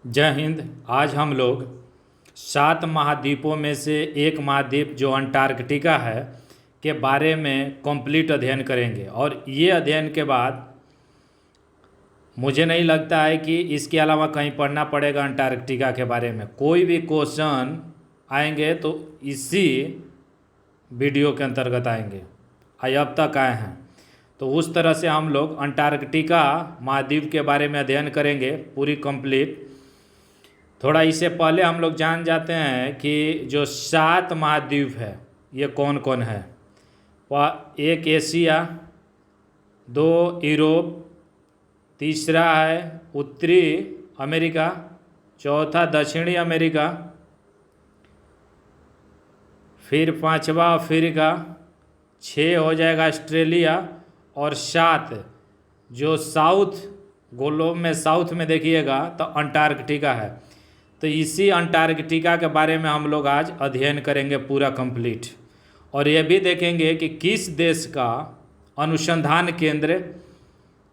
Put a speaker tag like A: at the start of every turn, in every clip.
A: जय हिंद। आज हम लोग 7 महाद्वीपों में से एक महाद्वीप जो अंटार्कटिका है के बारे में कंप्लीट अध्ययन करेंगे। और ये अध्ययन के बाद मुझे नहीं लगता है कि इसके अलावा कहीं पढ़ना पड़ेगा अंटार्कटिका के बारे में। कोई भी क्वेश्चन आएंगे तो इसी वीडियो के अंतर्गत आएंगे, अब तक आए हैं। तो उस तरह से हम लोग अंटार्कटिका महाद्वीप के बारे में अध्ययन करेंगे पूरी कंप्लीट। थोड़ा इससे पहले हम लोग जान जाते हैं कि जो 7 महाद्वीप है ये कौन कौन है। एक एशिया, 2 यूरोप, तीसरा है उत्तरी अमेरिका, चौथा दक्षिणी अमेरिका, फिर 5वां अफ्रीका, 6 हो जाएगा ऑस्ट्रेलिया, और 7 जो साउथ गोलोब में साउथ में देखिएगा तो अंटार्कटिका है। तो इसी अंटार्कटिका के बारे में हम लोग आज अध्ययन करेंगे पूरा कंप्लीट। और ये भी देखेंगे कि किस देश का अनुसंधान केंद्र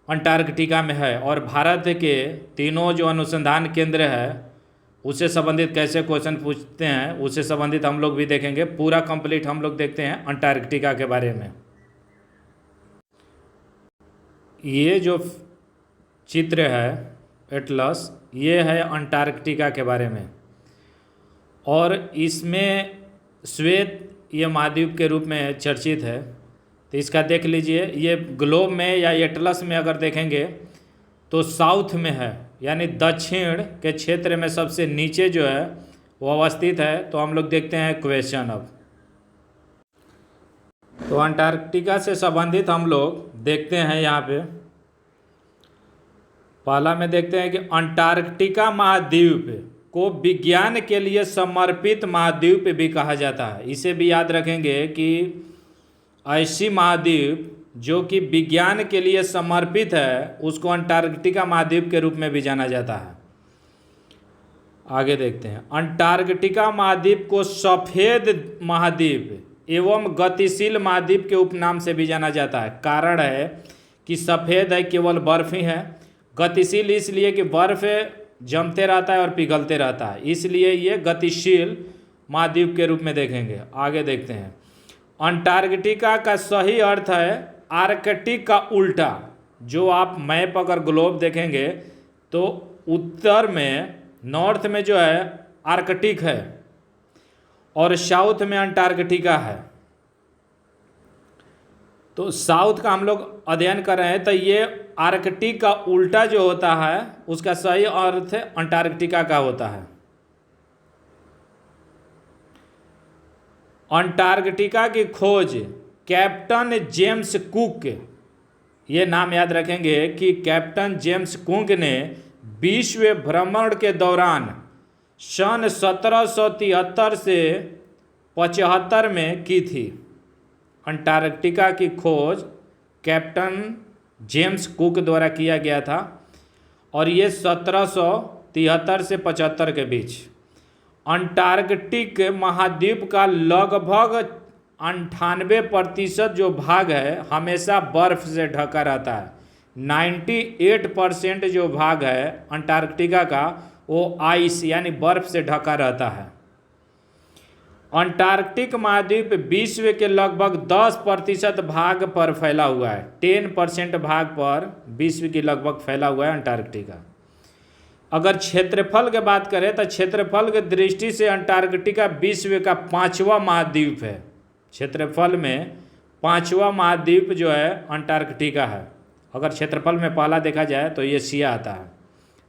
A: अंटार्कटिका में है, और भारत के तीनों जो अनुसंधान केंद्र है उससे संबंधित कैसे क्वेश्चन पूछते हैं उससे संबंधित हम लोग भी देखेंगे। पूरा कंप्लीट हम लोग देखते हैं अंटार्कटिका के बारे में। ये जो चित्र है एटलस, ये है अंटार्कटिका के बारे में। और इसमें श्वेत ये महाद्वीप के रूप में चर्चित है। तो इसका देख लीजिए, ये ग्लोब में या एटलस में अगर देखेंगे तो साउथ में है, यानी दक्षिण के क्षेत्र में सबसे नीचे जो है वो अवस्थित है। तो हम लोग देखते हैं क्वेश्चन अब। तो अंटार्कटिका से संबंधित हम लोग देखते हैं यहाँ पे। पहला में देखते हैं कि अंटार्कटिका महाद्वीप को विज्ञान के लिए समर्पित महाद्वीप भी कहा जाता है। इसे भी याद रखेंगे कि ऐसी महाद्वीप जो कि विज्ञान के लिए समर्पित है उसको अंटार्कटिका महाद्वीप के रूप में भी जाना जाता है। आगे देखते हैं, अंटार्कटिका महाद्वीप को सफ़ेद महाद्वीप एवं गतिशील महाद्वीप के उपनाम से भी जाना जाता है। कारण है कि सफ़ेद है, केवल बर्फ ही है। गतिशील इसलिए कि बर्फ जमते रहता है और पिघलते रहता है, इसलिए ये गतिशील महाद्वीप के रूप में देखेंगे। आगे देखते हैं, अंटार्कटिका का सही अर्थ है आर्कटिक का उल्टा। जो आप मैप अगर ग्लोब देखेंगे तो उत्तर में नॉर्थ में जो है आर्कटिक है और साउथ में अंटार्कटिका है। तो साउथ का हम लोग अध्ययन कर रहे हैं, तो ये आर्कटिक का उल्टा जो होता है उसका सही अर्थ अंटार्कटिका का होता है। अंटार्कटिका की खोज कैप्टन जेम्स कुक, ये नाम याद रखेंगे कि कैप्टन जेम्स कुक ने विश्व भ्रमण के दौरान सन 1773 से 75 में की थी। अंटार्कटिका की खोज कैप्टन जेम्स कुक द्वारा किया गया था और ये 1773 से 75 के बीच। अंटार्कटिक महाद्वीप का लगभग 98% जो भाग है हमेशा बर्फ से ढका रहता है। 98% जो भाग है अंटार्कटिका का वो आइस यानी बर्फ से ढका रहता है। अंटार्कटिक महाद्वीप विश्व के लगभग 10% भाग पर फैला हुआ है। 10% भाग पर विश्व की लगभग फैला हुआ है अंटार्कटिका। अगर क्षेत्रफल की बात करें तो क्षेत्रफल की दृष्टि से अंटार्कटिका विश्व का 5वां महाद्वीप है। क्षेत्रफल में 5वां महाद्वीप जो है अंटार्कटिका है। अगर क्षेत्रफल में पहला देखा जाए तो एशिया आता है,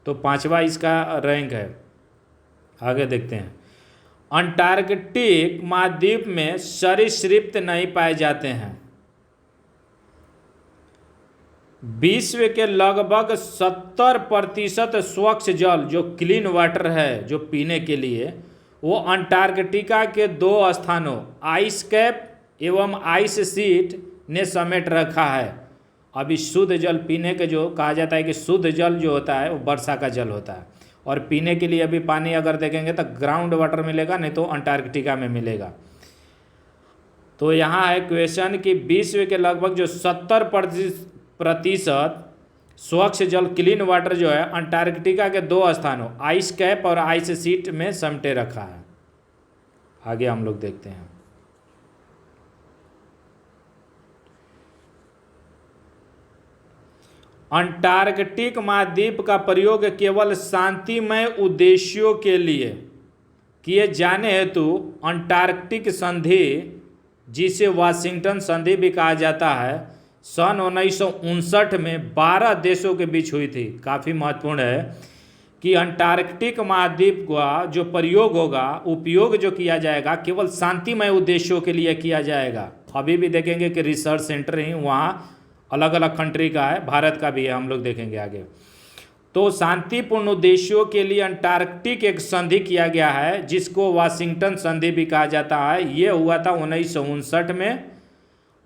A: तो 5वां इसका रैंक है। आगे देखते हैं, अंटार्कटिक महाद्वीप में सरीसृप नहीं पाए जाते हैं। विश्व के लगभग 70% स्वच्छ जल जो क्लीन वाटर है जो पीने के लिए, वो अंटार्कटिका के 2 स्थानों आइस कैप एवं आइस शीट ने समेट रखा है। अभी शुद्ध जल पीने के जो कहा जाता है कि शुद्ध जल जो होता है वो वर्षा का जल होता है, और पीने के लिए अभी पानी अगर देखेंगे तो ग्राउंड वाटर मिलेगा, नहीं तो अंटार्कटिका में मिलेगा। तो यहाँ है क्वेश्चन कि विश्व के लगभग जो 70% स्वच्छ जल क्लीन वाटर जो है अंटार्कटिका के 2 स्थानों आइस कैप और आइस शीट में समेटे रखा है। आगे हम लोग देखते हैं। अंटार्कटिक महाद्वीप का प्रयोग केवल शांतिमय उद्देश्यों के लिए किए जाने हेतु अंटार्कटिक संधि, जिसे वाशिंगटन संधि भी कहा जाता है, सन 1959 में 12 देशों के बीच हुई थी। काफ़ी महत्वपूर्ण है कि अंटार्कटिक महाद्वीप का जो प्रयोग होगा, उपयोग जो किया जाएगा, केवल शांतिमय उद्देश्यों के लिए किया जाएगा। अभी भी देखेंगे कि रिसर्च सेंटर ही वहाँ अलग अलग कंट्री का है, भारत का भी है, हम लोग देखेंगे आगे। तो शांतिपूर्ण उद्देश्यों के लिए अंटार्कटिक एक संधि किया गया है, जिसको वाशिंगटन संधि भी कहा जाता है। ये हुआ था 1959 में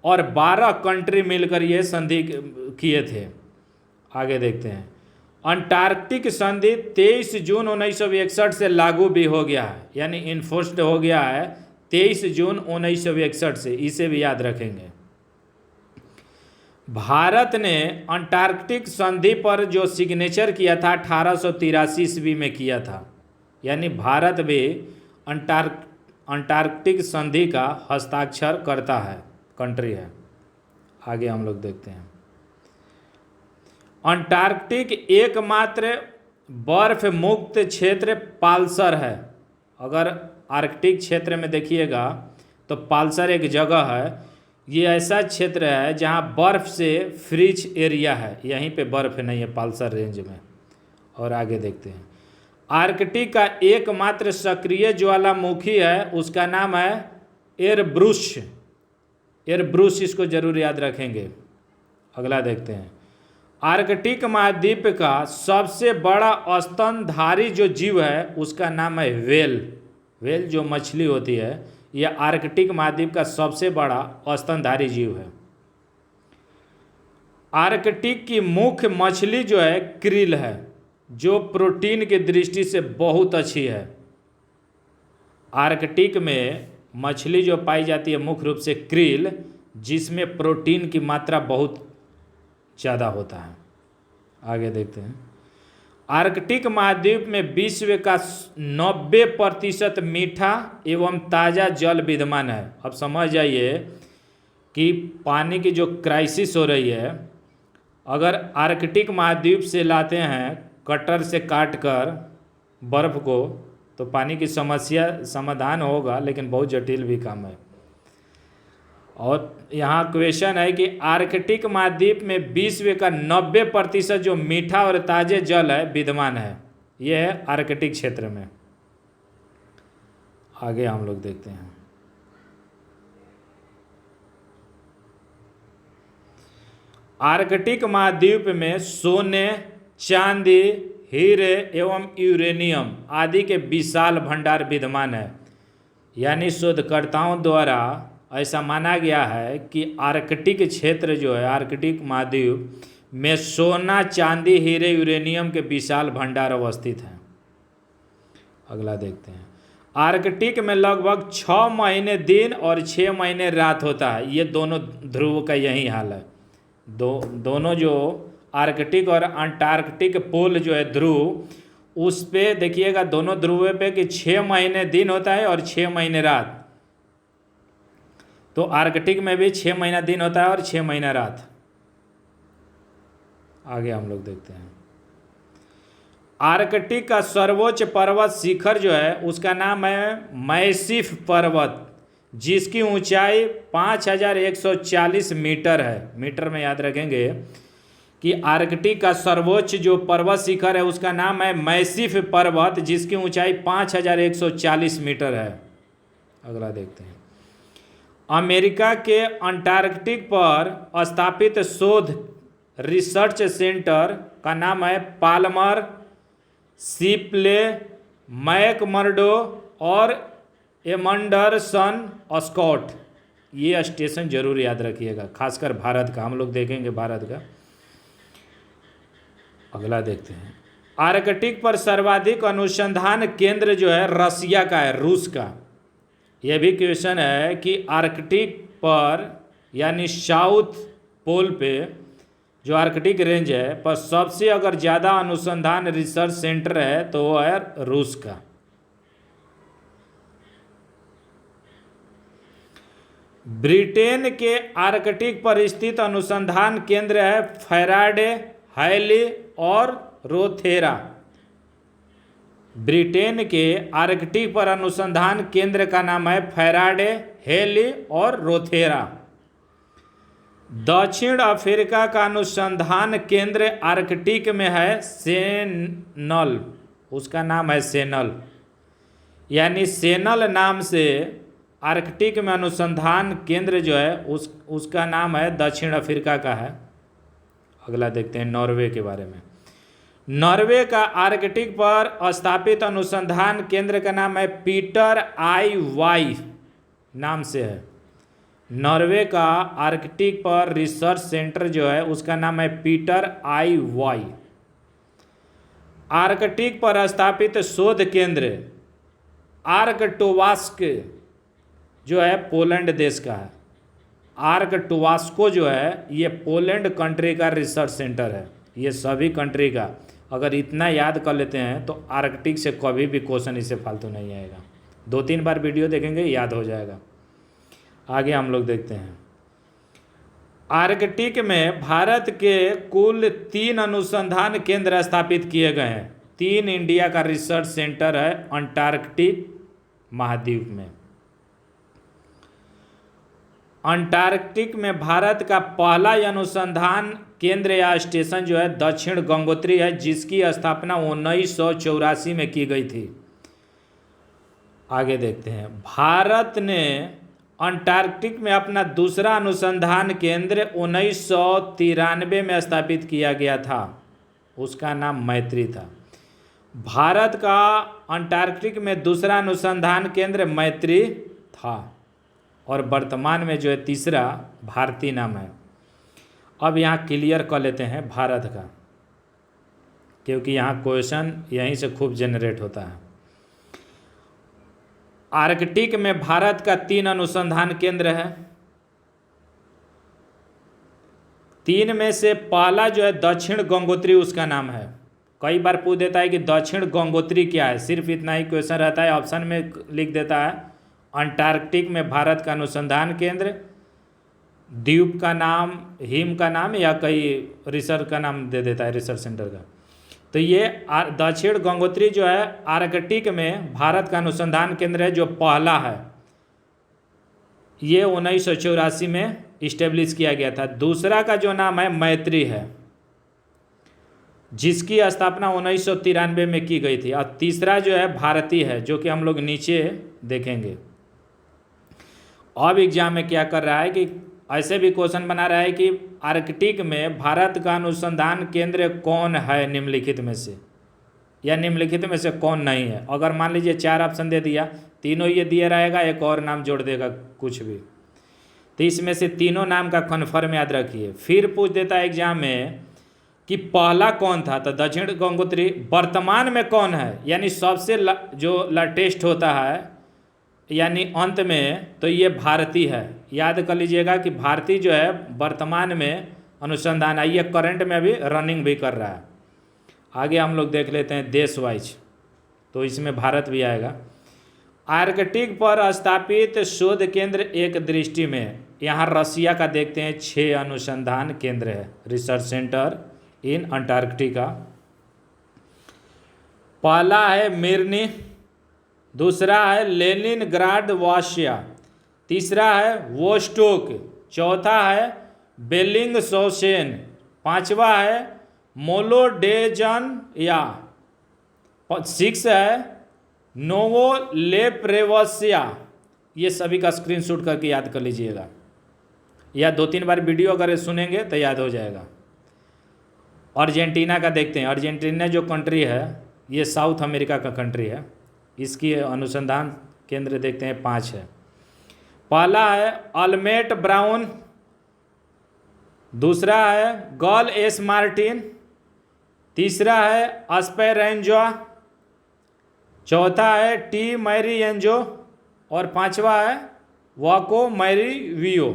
A: और 12 कंट्री मिलकर ये संधि किए थे। आगे देखते हैं। अंटार्कटिक संधि 23 जून 1961 से लागू भी हो गया है, यानी इन्फोर्स्ड हो गया है 23 जून 1961 से, इसे भी याद रखेंगे। भारत ने अंटार्कटिक संधि पर जो सिग्नेचर किया था 1883 ईस्वी में किया था, यानी भारत भी अंटार्कटिक संधि का हस्ताक्षर करता है, कंट्री है। आगे हम लोग देखते हैं। अंटार्कटिक एकमात्र बर्फ मुक्त क्षेत्र पाल्सर है। अगर आर्कटिक क्षेत्र में देखिएगा तो पाल्सर एक जगह है, ये ऐसा क्षेत्र है जहाँ बर्फ़ से फ्रीज एरिया है, यहीं पे बर्फ़ नहीं है पाल्सर रेंज में। और आगे देखते हैं। आर्कटिक का एकमात्र सक्रिय ज्वालामुखी है, उसका नाम है एरब्रुश। एरब्रुश, इसको जरूर याद रखेंगे। अगला देखते हैं। आर्कटिक महाद्वीप का सबसे बड़ा स्तनधारी जो जीव है उसका नाम है व्हेल। व्हेल जो मछली होती है, यह आर्कटिक महाद्वीप का सबसे बड़ा स्तनधारी जीव है। आर्कटिक की मुख्य मछली जो है क्रिल है, जो प्रोटीन की दृष्टि से बहुत अच्छी है। आर्कटिक में मछली जो पाई जाती है मुख्य रूप से क्रिल, जिसमें प्रोटीन की मात्रा बहुत ज़्यादा होता है। आगे देखते हैं। आर्कटिक महाद्वीप में विश्व का 90% मीठा एवं ताज़ा जल विद्यमान है। अब समझ जाइए कि पानी की जो क्राइसिस हो रही है, अगर आर्कटिक महाद्वीप से लाते हैं कटर से काट कर बर्फ़ को, तो पानी की समस्या समाधान होगा, लेकिन बहुत जटिल भी काम है। और यहाँ क्वेश्चन है कि आर्कटिक महाद्वीप में विश्व का 90% जो मीठा और ताज़े जल है विद्यमान है, यह है आर्कटिक क्षेत्र में। आगे हम लोग देखते हैं। आर्कटिक महाद्वीप में सोने, चांदी, हीरे एवं यूरेनियम आदि के विशाल भंडार विद्यमान है। यानी शोधकर्ताओं द्वारा ऐसा माना गया है कि आर्कटिक क्षेत्र जो है, आर्कटिक महाद्वीप में सोना, चांदी, हीरे, यूरेनियम के विशाल भंडार अवस्थित हैं। अगला देखते हैं। आर्कटिक में लगभग 6 महीने दिन और 6 महीने रात होता है। ये दोनों ध्रुव का यही हाल है। दोनों जो आर्कटिक और अंटार्कटिक पोल जो है ध्रुव, उस पे देखिएगा दोनों ध्रुव पे कि 6 महीने दिन होता है और 6 महीने रात। तो आर्कटिक में भी 6 महीना दिन होता है और 6 महीना रात। आगे हम लोग देखते हैं। आर्कटिक का सर्वोच्च पर्वत शिखर जो है उसका नाम है मैसिफ पर्वत, जिसकी ऊंचाई 5140 मीटर है। मीटर में याद रखेंगे कि आर्कटिक का सर्वोच्च जो पर्वत शिखर है उसका नाम है मैसिफ पर्वत, जिसकी ऊंचाई 5140 मीटर है। अगला देखते हैं। अमेरिका के अंटार्कटिक पर स्थापित शोध रिसर्च सेंटर का नाम है पाल्मर, शिपले, मैकमर्डो और एमंडरसन स्कॉट। ये स्टेशन जरूर याद रखिएगा, खासकर भारत का, हम लोग देखेंगे भारत का। अगला देखते हैं। आर्कटिक पर सर्वाधिक अनुसंधान केंद्र जो है रसिया का है, रूस का। यह भी क्वेश्चन है कि आर्कटिक पर यानी साउथ पोल पे जो आर्कटिक रेंज है पर सबसे अगर ज़्यादा अनुसंधान रिसर्च सेंटर है तो वो है रूस का। ब्रिटेन के आर्कटिक पर स्थित अनुसंधान केंद्र है फैराडे, हैली और रोथेरा। ब्रिटेन के आर्कटिक पर अनुसंधान केंद्र का नाम है फैराडे, हेली और रोथेरा। दक्षिण अफ्रीका का अनुसंधान केंद्र आर्कटिक में है सेनल, उसका नाम है सेनल, यानी सेनल नाम से आर्कटिक में अनुसंधान केंद्र जो है उसका नाम है दक्षिण अफ्रीका का है। अगला देखते हैं नॉर्वे के बारे में। नॉर्वे का आर्कटिक पर स्थापित अनुसंधान केंद्र का नाम है पीटर आई वाई नाम से है। नॉर्वे का आर्कटिक पर रिसर्च सेंटर जो है उसका नाम है पीटर आई वाई। आर्कटिक पर स्थापित शोध केंद्र आर्कटोवास्क जो है पोलैंड देश का है। आर्कटोवास्को जो है ये पोलैंड कंट्री का रिसर्च सेंटर है। ये सभी कंट्री का अगर इतना याद कर लेते हैं तो आर्कटिक से कभी भी क्वेश्चन इससे फालतू नहीं आएगा। 2-3 बार वीडियो देखेंगे याद हो जाएगा। आगे हम लोग देखते हैं। आर्कटिक में भारत के कुल 3 अनुसंधान केंद्र स्थापित किए गए हैं। 3 इंडिया का रिसर्च सेंटर है अंटार्कटिक महाद्वीप में। अंटार्कटिक में भारत का पहला अनुसंधान केंद्र या स्टेशन जो है दक्षिण गंगोत्री है, जिसकी स्थापना 1984 में की गई थी। आगे देखते हैं। भारत ने अंटार्कटिक में अपना दूसरा अनुसंधान केंद्र 1993 में स्थापित किया गया था, उसका नाम मैत्री था। भारत का अंटार्कटिक में दूसरा अनुसंधान केंद्र मैत्री था और वर्तमान में जो है तीसरा भारती नाम है। अब यहाँ क्लियर कर लेते हैं भारत का, क्योंकि यहाँ क्वेश्चन यहीं से खूब जनरेट होता है। आर्कटिक में भारत का 3 अनुसंधान केंद्र है। 3 में से पहला जो है दक्षिण गंगोत्री, उसका नाम है। कई बार पूछ देता है कि दक्षिण गंगोत्री क्या है, सिर्फ इतना ही क्वेश्चन रहता है। ऑप्शन में लिख देता है अंटार्कटिक में भारत का अनुसंधान केंद्र, द्वीप का नाम, हिम का नाम या कई रिसर्च का नाम दे देता है रिसर्च सेंटर का। तो ये दक्षिण गंगोत्री जो है आर्कटिक में भारत का अनुसंधान केंद्र है, जो पहला है। ये 1984 में इस्टेब्लिश किया गया था। दूसरा का जो नाम है मैत्री है, जिसकी स्थापना 1993 में की गई थी। और तीसरा जो है भारती है, जो कि हम लोग नीचे देखेंगे। अब एग्जाम में क्या कर रहा है कि ऐसे भी क्वेश्चन बना रहा है कि आर्कटिक में भारत का अनुसंधान केंद्र कौन है निम्नलिखित में से, या निम्नलिखित में से कौन नहीं है। अगर मान लीजिए 4 ऑप्शन दे दिया, तीनों ये दिया रहेगा, एक और नाम जोड़ देगा कुछ भी, तो इसमें से तीनों नाम का कन्फर्म याद रखिए। फिर पूछ देता है एग्जाम में कि पहला कौन था, तो दक्षिण गंगोत्री। वर्तमान में कौन है, यानी सबसे जो लेटेस्ट होता है यानी अंत में, तो ये भारती है। याद कर लीजिएगा कि भारती जो है वर्तमान में अनुसंधान है, ये करंट में अभी रनिंग भी कर रहा है। आगे हम लोग देख लेते हैं देश वाइज, तो इसमें भारत भी आएगा। आर्कटिक पर स्थापित शोध केंद्र एक दृष्टि में, यहाँ रसिया का देखते हैं 6 अनुसंधान केंद्र है, रिसर्च सेंटर इन अंटार्कटिका। पहला है मिर्नी, दूसरा है लेनिनग्राड वाशिया, तीसरा है वोस्टोक, चौथा है बेलिंगशॉसेन, 5वां है मोलोडेजन या 6 है नोवोलेप्रेवसिया। ये सभी का स्क्रीनशॉट करके याद कर लीजिएगा, या 2-3 बार वीडियो अगर सुनेंगे तो याद हो जाएगा। अर्जेंटीना का देखते हैं। अर्जेंटीना जो कंट्री है ये साउथ अमेरिका का कंट्री है। इसकी अनुसंधान केंद्र देखते हैं 5 है। पहला है अल्मेट ब्राउन, दूसरा है गॉल एस मार्टिन, तीसरा है अस्पेरेंजो, चौथा है टी मैरी एंजो और 5वां है वाको मैरी वियो।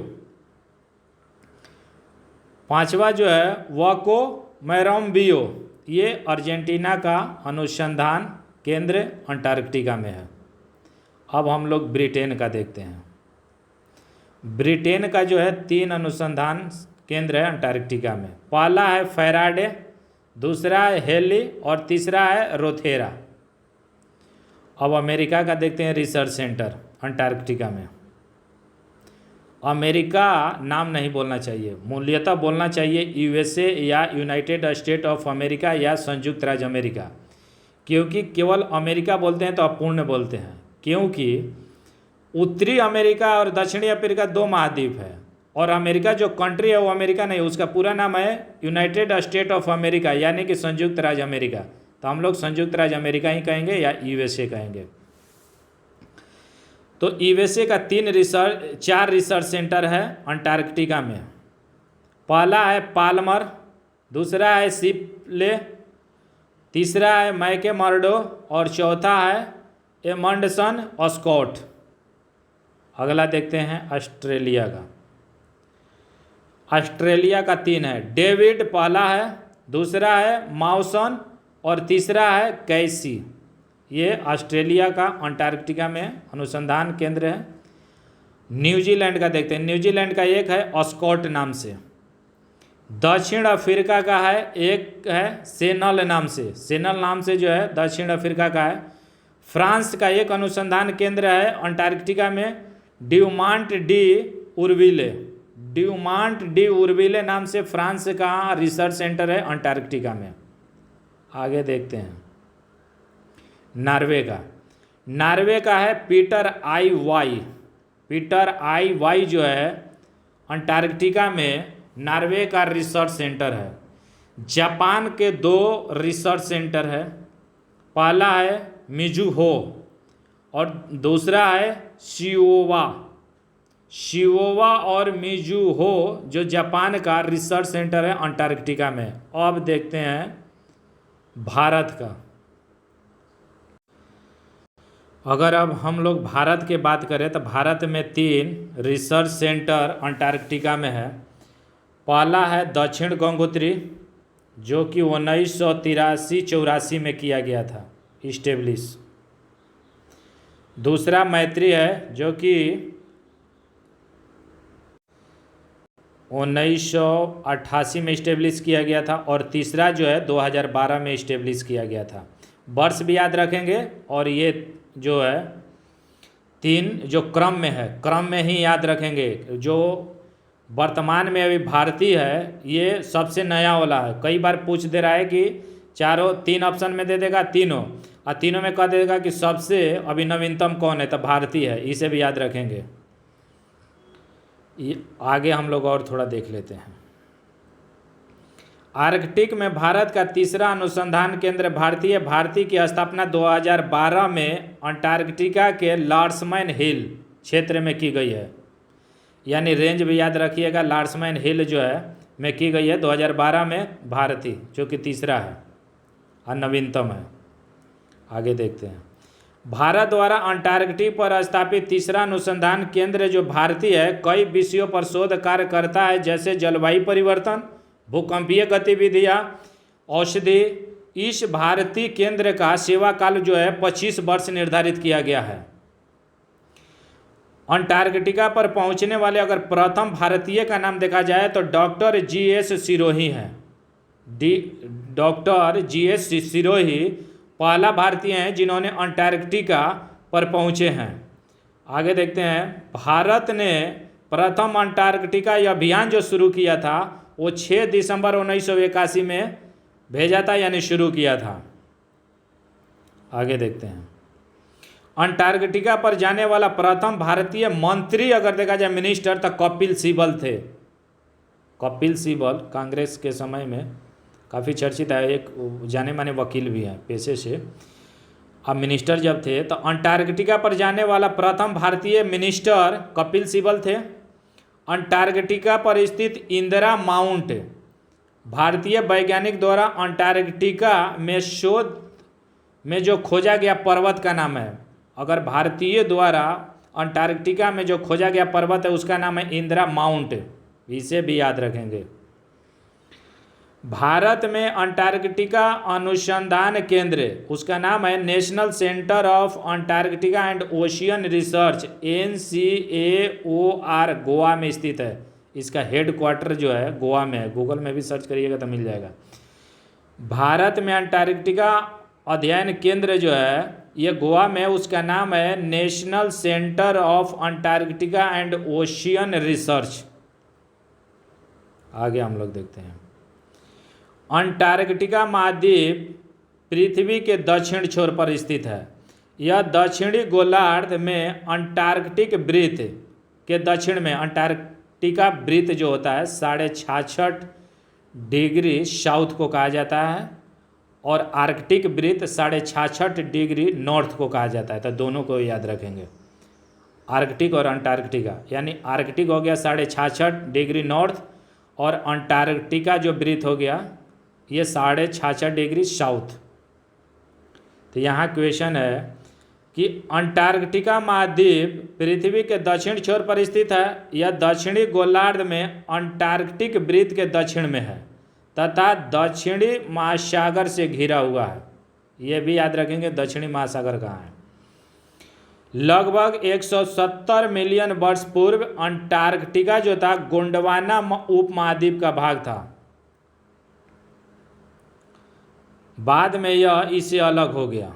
A: पांचवा जो है वाको मैरोम्बियो, ये अर्जेंटीना का अनुसंधान केंद्र अंटार्कटिका में है। अब हम लोग ब्रिटेन का देखते हैं। ब्रिटेन का जो है 3 अनुसंधान केंद्र है अंटार्कटिका में। पहला है फैराडे, दूसरा है हेली और तीसरा है रोथेरा। अब अमेरिका का देखते हैं रिसर्च सेंटर अंटार्कटिका में। अमेरिका नाम नहीं बोलना चाहिए, मूल्यतः बोलना चाहिए यूएसए या यूनाइटेड स्टेट ऑफ अमेरिका या संयुक्त राज्य अमेरिका, क्योंकि केवल अमेरिका बोलते हैं तो अपूर्ण बोलते हैं, क्योंकि उत्तरी अमेरिका और दक्षिणी अफ्रीका 2 महाद्वीप है और अमेरिका जो कंट्री है वो अमेरिका नहीं, उसका पूरा नाम है यूनाइटेड स्टेट ऑफ अमेरिका यानी कि संयुक्त राज्य अमेरिका। तो हम लोग संयुक्त राज्य अमेरिका ही कहेंगे या यूएसए कहेंगे। तो यूएसए का 4 रिसर्च सेंटर है अंटार्कटिका में। पहला है पाल्मर, दूसरा है शिपले, तीसरा है मैकेमर्डो और चौथा है एमंडसन स्कॉट। अगला देखते हैं ऑस्ट्रेलिया का। ऑस्ट्रेलिया का 3 है, डेविड पहला है, दूसरा है माउसन और तीसरा है कैसी। ये ऑस्ट्रेलिया का अंटार्कटिका में अनुसंधान केंद्र है। न्यूजीलैंड का देखते हैं। न्यूजीलैंड का एक है स्कॉट नाम से। दक्षिण अफ्रीका का है, एक है सेनल नाम से। सेनल नाम से जो है दक्षिण अफ्रीका का है। फ्रांस का एक अनुसंधान केंद्र है अंटार्कटिका में, ड्यूमांट डी उर्विले। ड्यूमांट डी उर्विले नाम से फ्रांस का रिसर्च सेंटर है अंटार्कटिका में। आगे देखते हैं नॉर्वे का है Peter I Y. Peter I Y जो है अंटार्कटिका में नॉर्वे का रिसर्च सेंटर है। जापान के 2 रिसर्च सेंटर है। पहला है मिजुहो और दूसरा है शिओवा और मिजुहो जो जापान का रिसर्च सेंटर है अंटार्कटिका में। अब देखते हैं भारत का। अगर अब हम लोग भारत की बात करें तो भारत में 3 रिसर्च सेंटर अंटार्कटिका में है। पहला है दक्षिण गंगोत्री जो कि 1983-84 में किया गया था इस्टेब्लिश। दूसरा मैत्री है जो कि 1988 में इस्टेब्लिश किया गया था और तीसरा जो है 2012 में इस्टेब्लिश किया गया था। वर्ष भी याद रखेंगे और ये जो है 3 जो क्रम में है, क्रम में ही याद रखेंगे। जो वर्तमान में अभी भारतीय है ये सबसे नया वाला है। कई बार पूछ दे रहा है कि 3 ऑप्शन में दे देगा तीनों, और तीनों में कह देगा कि सबसे अभी नवीनतम कौन है, तो भारतीय है। इसे भी याद रखेंगे। आगे हम लोग और थोड़ा देख लेते हैं। आर्कटिक में भारत का तीसरा अनुसंधान केंद्र भारती की स्थापना 2012 में अंटार्कटिका के लार्समैन हिल क्षेत्र में की गई है। यानी रेंज भी याद रखिएगा, लार्समैन हिल जो है में की गई है 2012 में भारती, जो कि तीसरा है और नवीनतम है। आगे देखते हैं। भारत द्वारा अंटार्कटिक पर स्थापित तीसरा अनुसंधान केंद्र जो भारतीय है कई विषयों पर शोध कार्य करता है, जैसे जलवायु परिवर्तन, भूकंपीय गतिविधियाँ, औषधि। इस भारतीय केंद्र का सेवा काल जो है 25 वर्ष निर्धारित किया गया है। अंटार्कटिका पर पहुंचने वाले अगर प्रथम भारतीय का नाम देखा जाए तो डॉक्टर GS सिरोही हैं। डॉक्टर GS सिरोही पहला भारतीय हैं जिन्होंने अंटार्कटिका पर पहुंचे हैं। आगे देखते हैं। भारत ने प्रथम अंटार्कटिका अभियान जो शुरू किया था वो 6 दिसंबर 1981 में भेजा था, यानी शुरू किया था। आगे देखते हैं। अंटार्कटिका पर जाने वाला प्रथम भारतीय मंत्री अगर देखा जाए मिनिस्टर तो कपिल सिब्बल थे। कपिल सिब्बल कांग्रेस के समय में काफ़ी चर्चित है, एक जाने माने वकील भी हैं पेशे से। अब मिनिस्टर जब थे तो अंटार्कटिका पर जाने वाला प्रथम भारतीय मिनिस्टर कपिल सिब्बल थे। अंटार्कटिका पर स्थित इंदिरा माउंट भारतीय वैज्ञानिक द्वारा अंटार्कटिका में शोध में जो खोजा गया पर्वत का नाम है। अगर भारतीय द्वारा अंटार्कटिका में जो खोजा गया पर्वत है उसका नाम है इंदिरा माउंट, इसे भी याद रखेंगे। भारत में अंटार्कटिका अनुसंधान केंद्र, उसका नाम है national centre of Antarctica and ocean research, NCAOR, Goa में स्थित है। इसका हेड क्वार्टर जो है गोवा में है। गूगल में भी सर्च करिएगा तो मिल जाएगा। भारत में अंटार्कटिका अध्ययन केंद्र जो है ये गोवा में, उसका नाम है national centre of Antarctica and ocean research. आगे हम लोग देखते हैं। अंटार्कटिका महाद्वीप पृथ्वी के दक्षिण छोर पर स्थित है। यह दक्षिणी गोलार्ध में अंटार्कटिक वृत्त के दक्षिण में, अंटार्कटिका वृत्त जो होता है 66.5 डिग्री साउथ को कहा जाता है, और आर्कटिक वृत्त 66.5 डिग्री नॉर्थ को कहा जाता है। तो दोनों को याद रखेंगे, आर्कटिक और अंटार्कटिका। यानी आर्कटिक हो गया 66.5 डिग्री नॉर्थ, और अंटार्कटिका जो वृत्त हो गया ये 66.5 डिग्री साउथ। तो यहाँ क्वेश्चन है कि अंटार्कटिका महाद्वीप पृथ्वी के दक्षिण छोर पर स्थित है। यह दक्षिणी गोलार्ध में अंटार्कटिक वृत्त के दक्षिण में है तथा दक्षिणी महासागर से घिरा हुआ है। ये भी याद रखेंगे दक्षिणी महासागर कहाँ है। लगभग 170 मिलियन वर्ष पूर्व अंटार्कटिका जो था गोंडवाना उपमहाद्वीप का भाग था। बाद में यह इससे अलग हो गया।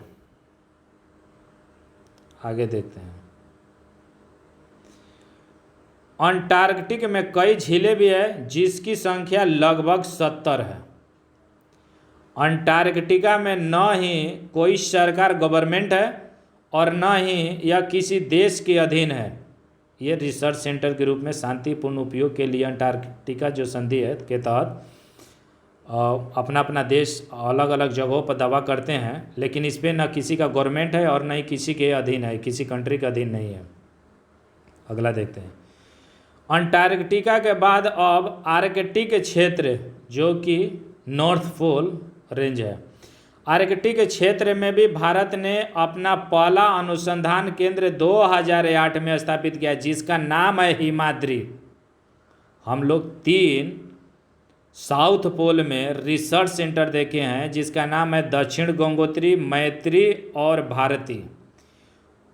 A: आगे देखते हैं। अंटार्कटिक में कई झीलें भी है जिसकी संख्या लगभग 70 है। अंटार्कटिका में न ही कोई सरकार गवर्नमेंट है और न ही यह किसी देश के अधीन है। ये रिसर्च सेंटर के रूप में शांतिपूर्ण उपयोग के लिए अंटार्कटिका जो संधि है के तहत अपना अपना देश अलग अलग जगहों पर दावा करते हैं, लेकिन इस पर न किसी का गवर्नमेंट है और न ही किसी के अधीन है, किसी कंट्री के अधीन नहीं है। अगला देखते हैं। अंटार्कटिका के बाद अब आर्कटिक क्षेत्र जो कि नॉर्थ पोल रेंज है। आर्कटिक क्षेत्र में भी भारत ने अपना पहला अनुसंधान केंद्र 2008 में स्थापित किया जिसका नाम है हिमाद्री। हम लोग 3 साउथ पोल में रिसर्च सेंटर देखे हैं जिसका नाम है दक्षिण गंगोत्री, मैत्री और भारती।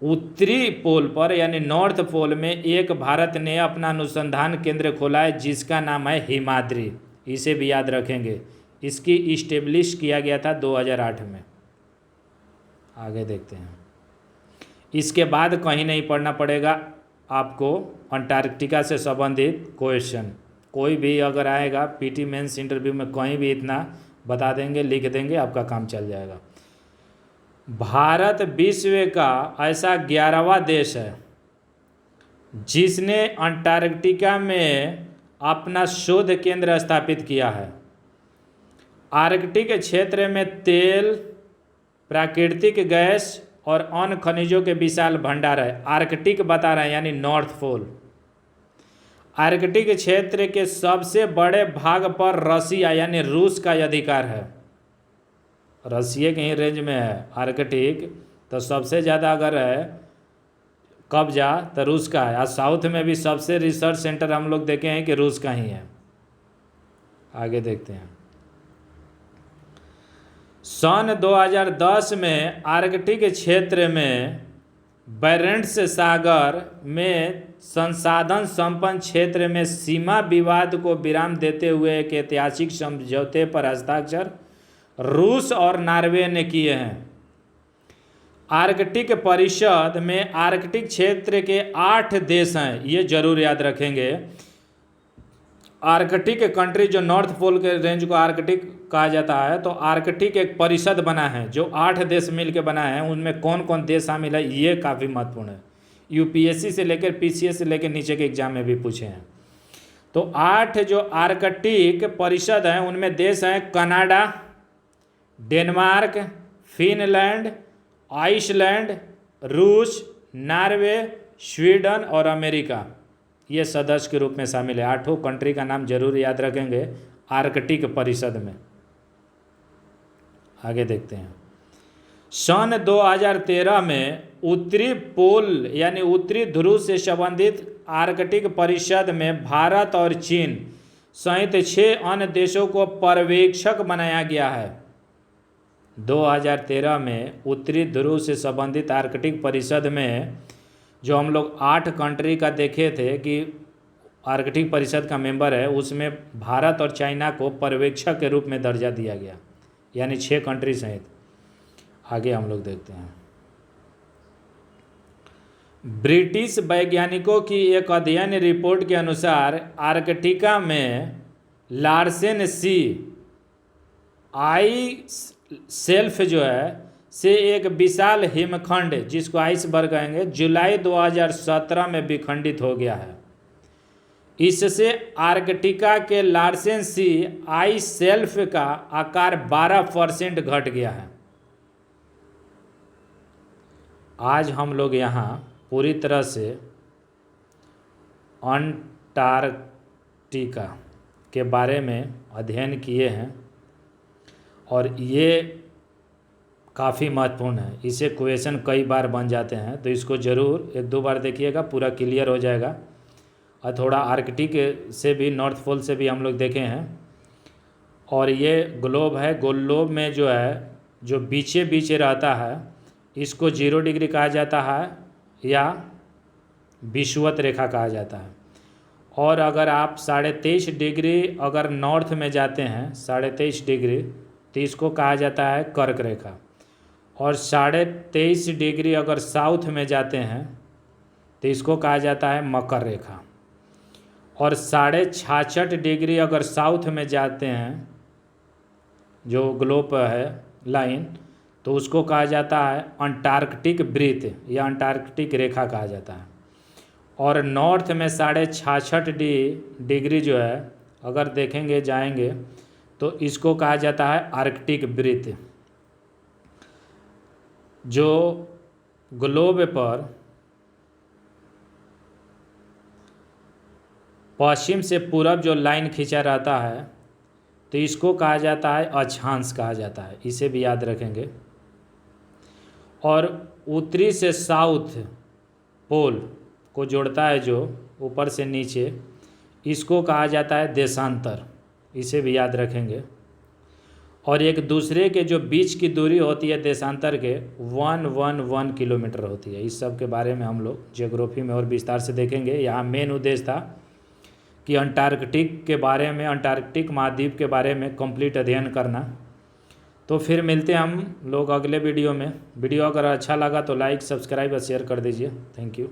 A: उत्तरी पोल पर यानी नॉर्थ पोल में एक भारत ने अपना अनुसंधान केंद्र खोला है जिसका नाम है हिमाद्री। इसे भी याद रखेंगे। इसकी इस्टेब्लिश किया गया था 2008 में। आगे देखते हैं। इसके बाद कहीं नहीं पढ़ना पड़ेगा आपको अंटार्कटिका से संबंधित क्वेश्चन। कोई भी अगर आएगा पीटी मेंस इंटरव्यू में कहीं भी इतना बता देंगे, लिख देंगे, आपका काम चल जाएगा। भारत विश्व का ऐसा 11वां देश है जिसने अंटार्कटिका में अपना शोध केंद्र स्थापित किया है। आर्कटिक क्षेत्र में तेल, प्राकृतिक गैस और अन्य खनिजों के विशाल भंडार है। आर्कटिक बता रहे हैं यानी नॉर्थ पोल। आर्कटिक क्षेत्र के सबसे बड़े भाग पर रसिया यानी रूस का अधिकार है। रसिया के ही रेंज में है आर्कटिक, तो सबसे ज़्यादा अगर है कब्जा तो रूस का है। और साउथ में भी सबसे रिसर्च सेंटर हम लोग देखे हैं कि रूस का ही है। आगे देखते हैं। सन 2010 में आर्कटिक क्षेत्र में बैरेंट्स सागर में संसाधन संपन्न क्षेत्र में सीमा विवाद को विराम देते हुए एक ऐतिहासिक समझौते पर हस्ताक्षर रूस और नॉर्वे ने किए हैं। आर्कटिक परिषद में आर्कटिक क्षेत्र के 8 देश हैं, ये जरूर याद रखेंगे। आर्कटिक कंट्री जो नॉर्थ पोल के रेंज को आर्कटिक कहा जाता है, तो आर्कटिक एक परिषद बना है जो 8 देश मिलकर बना है। उनमें कौन कौन देश शामिल है ये काफ़ी महत्वपूर्ण है। यूपीएससी से लेकर पीसीएस से लेकर नीचे के एग्जाम में भी पूछे हैं। तो 8 जो आर्कटिक परिषद हैं उनमें देश हैं कनाडा, डेनमार्क, फिनलैंड, आइसलैंड, रूस, नॉर्वे, स्वीडन और अमेरिका। ये सदस्य के रूप में शामिल है। 8 कंट्री का नाम जरूर याद रखेंगे आर्कटिक परिषद में। आगे देखते हैं। सन 2013 में उत्तरी पोल यानी उत्तरी ध्रुव से संबंधित आर्कटिक परिषद में भारत और चीन सहित 6 अन्य देशों को पर्यवेक्षक बनाया गया है। 2013 में उत्तरी ध्रुव से संबंधित आर्कटिक परिषद में जो हम लोग 8 कंट्री का देखे थे कि आर्कटिक परिषद का मेंबर है, उसमें भारत और चाइना को पर्यवेक्षक के रूप में दर्जा दिया गया, यानी 6 कंट्री सहित। आगे हम लोग देखते हैं। ब्रिटिश वैज्ञानिकों की एक अध्ययन रिपोर्ट के अनुसार आर्कटिका में लार्सेन सी आइस शेल्फ जो है से एक विशाल हिमखंड, जिसको आइसबर्ग कहेंगे, जुलाई 2017 में विखंडित हो गया है। इससे आर्कटिका के लार्सेन सी आइस शेल्फ का आकार 12% घट गया है। आज हम लोग यहाँ पूरी तरह से अंटार्कटिका के बारे में अध्ययन किए हैं और ये काफ़ी महत्वपूर्ण है। इसे क्वेश्चन कई बार बन जाते हैं, तो इसको ज़रूर 1-2 बार देखिएगा, पूरा क्लियर हो जाएगा। और थोड़ा आर्कटिक से भी, नॉर्थ पोल से भी हम लोग देखे हैं। और ये ग्लोब है, ग्लोब में जो है जो बीचे बीचे रहता है, इसको 0 डिग्री कहा जाता है या विषुवत रेखा कहा जाता है। और अगर आप 23.5 डिग्री अगर नॉर्थ में जाते हैं, 23.5 डिग्री, तो इसको कहा जाता है कर्क रेखा। और 23.5 डिग्री अगर साउथ में जाते हैं तो इसको कहा जाता है मकर रेखा। और 66.5 डिग्री अगर साउथ में जाते हैं, जो ग्लोब है लाइन, तो उसको कहा जाता है अंटार्कटिक वृत्त या अंटार्कटिक रेखा कहा जाता है। और नॉर्थ में 66.5 डिग्री जो है अगर देखेंगे जाएंगे तो इसको कहा जाता है आर्कटिक वृत्त। जो ग्लोब पर पश्चिम से पूरब जो लाइन खींचा रहता है, तो इसको कहा जाता है अक्षांश कहा जाता है, इसे भी याद रखेंगे। और उत्तरी से साउथ पोल को जोड़ता है जो ऊपर से नीचे, इसको कहा जाता है देशांतर, इसे भी याद रखेंगे। और एक दूसरे के जो बीच की दूरी होती है देशांतर के 111 किलोमीटर होती है। इस सब के बारे में हम लोग ज्योग्राफी में और विस्तार से देखेंगे। यहाँ मेन उद्देश्य था कि अंटार्कटिक के बारे में, अंटार्कटिक महाद्वीप के बारे में कंप्लीट अध्ययन करना। तो फिर मिलते हैं हम लोग अगले वीडियो में। वीडियो अगर अच्छा लगा तो लाइक, सब्सक्राइब और शेयर कर दीजिए। Thank you.